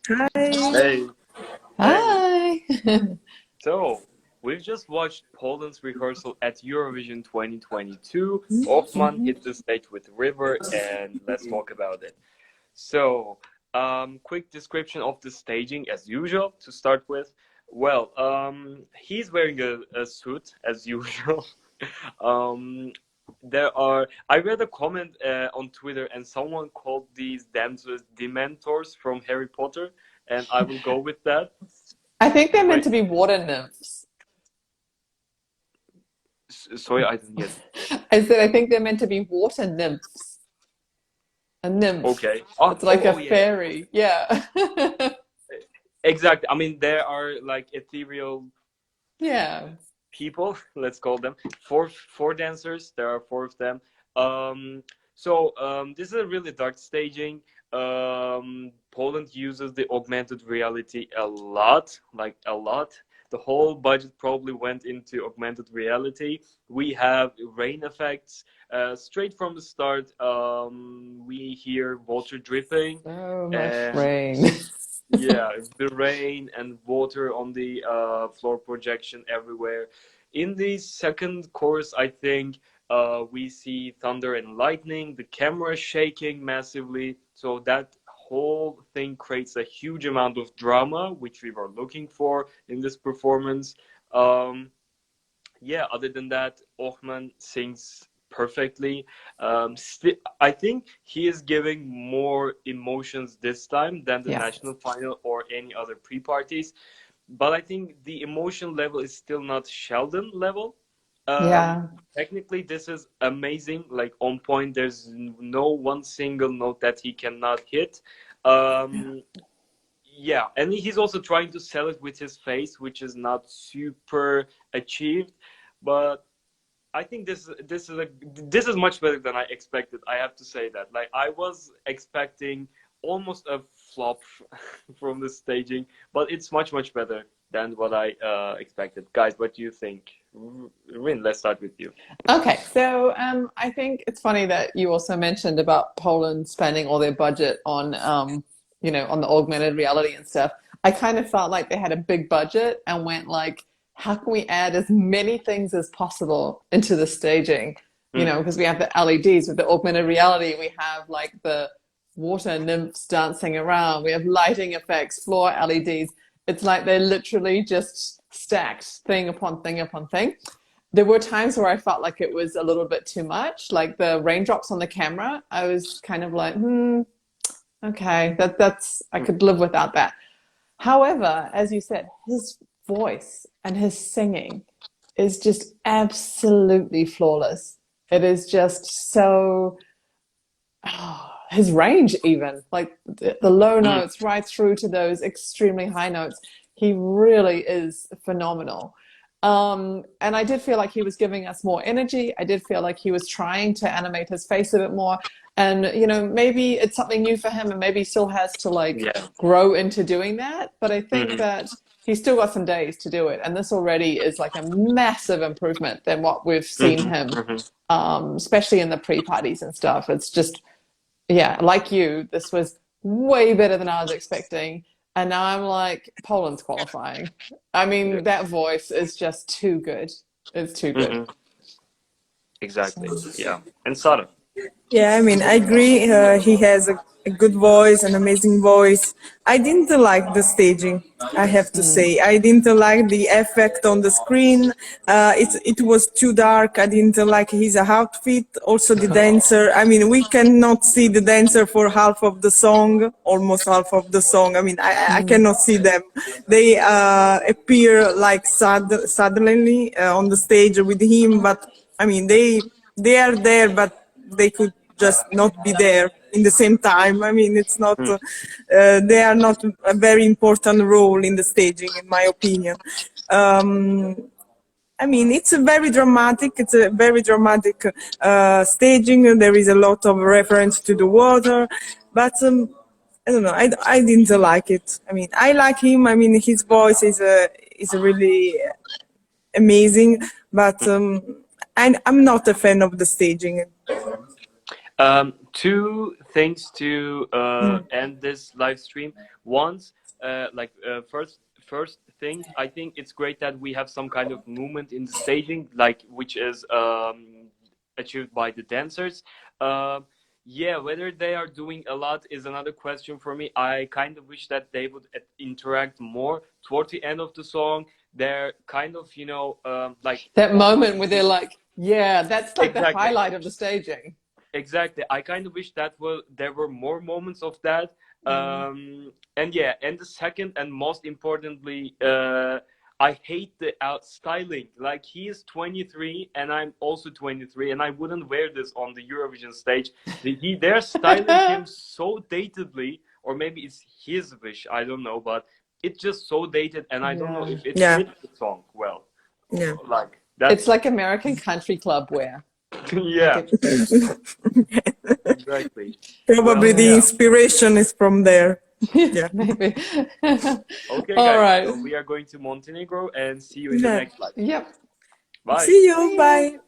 Hi. Hey, hey. Hi. So, we've just watched Poland's rehearsal at Eurovision 2022. Ochman hit the stage with River, and let's talk about it. So, quick description of the staging as usual to start with. Well, he's wearing a suit as usual. um, I read a comment on Twitter, and someone called these dancers Dementors from Harry Potter, and I will go with that. I think they're meant Wait, to be water nymphs. sorry, I didn't get. I said I think they're meant to be water nymphs. A nymph. Okay. Oh, It's like a yeah, yeah. fairy. Yeah. Exactly. I mean, there are like ethereal Yeah. people, let's call them. Four dancers. There are four of them. This is a really dark staging. Poland uses the augmented reality a lot, like a lot. The whole budget probably went into augmented reality. We have rain effects. Straight from the start, we hear water dripping, So much and rain. yeah, the rain and water on the floor projection everywhere. In the second chorus, I think we see thunder and lightning, the camera shaking massively. So that whole thing creates a huge amount of drama, which we were looking for in this performance. Um, yeah, other than that, Ochman sings perfectly. I think he is giving more emotions this time than the Yeah. national final or any other pre-parties. But I think the emotion level is still not Sheldon level. Um, Yeah. Technically, this is amazing, like on point. There's no one single note that he cannot hit. Um, yeah, and he's also trying to sell it with his face, which is not super achieved. But I think this is much better than I expected. I have to say that. Like I was expecting almost a flop from the staging, but it's much better than what I expected. Guys, what do you think? Rin, let's start with you. Okay, so I think it's funny that you also mentioned about Poland spending all their budget on, on the augmented reality and stuff. I kind of felt like they had a big budget and went like, how can we add as many things as possible into the staging? Mm, Because we have the LEDs with the augmented reality, we have like the water nymphs dancing around, we have lighting effects, floor LEDs. It's like they literally just stacked thing upon thing upon thing. There were times where I felt like it was a little bit too much, like the raindrops on the camera. I was kind of like, okay, that's I mm, could live without that. However, as you said, his voice and his singing is just absolutely flawless. It is just so his range, even like the low mm, notes right through to those extremely high notes, he really is phenomenal. And I did feel like he was giving us more energy. I did feel like he was trying to animate his face a bit more. And, maybe it's something new for him and maybe he still has to like yeah. grow into doing that. But I think Hmm. that he's still got some days to do it. And this already is like a massive improvement than what we've seen Hmm. him, Hmm. especially in the pre-parties and stuff. It's just, yeah, like you, this was way better than I was expecting. And now I'm like, Poland's qualifying. I Yeah. mean, that voice is just too good. It's too good. Hmm. Exactly. Yeah. And Sarah. Yeah, I mean, I agree. He has a good voice, an amazing voice. I didn't like the staging, I have to Mm. say. I didn't like the effect on the screen. It was too dark. I didn't like his outfit. Also, the dancer. I mean, we cannot see the dancer for half of the song, almost half of the song. I mean, I Mm. cannot see them. They appear like suddenly on the stage with him, but I mean, they are there, but they could just not be there in the same time. I mean, it's not, Mm, they are not a very important role in the staging, in my opinion. Um, I mean, it's a very dramatic staging. There is a lot of reference to the water, but I don't know, I didn't like it. I mean, I like him. I mean, his voice is really amazing, but I'm not a fan of the staging. Two things to end this live stream. Once, first thing, I think it's great that we have some kind of movement in the staging, like which is achieved by the dancers. Yeah, whether they are doing a lot is another question for me. I kind of wish that they would interact more toward the end of the song. They're kind of, like That moment where they're like, yeah, that's like the Exactly. highlight of the staging. Exactly. I kind of wish that there were more moments of that. And yeah, and the second and most importantly, I hate the styling. Like he is 23 and I'm also 23, and I wouldn't wear this on the Eurovision stage. They're styling him so datedly, or maybe it's his wish. I don't know, but it's just so dated, and I don't know if it fits the song well. Yeah. Like that's It's like American country club wear. yeah. Exactly. Probably the inspiration is from there. Yeah, maybe. Okay, All guys. right. So we are going to Montenegro and see you in the next live. Yep. Bye. See you. Bye.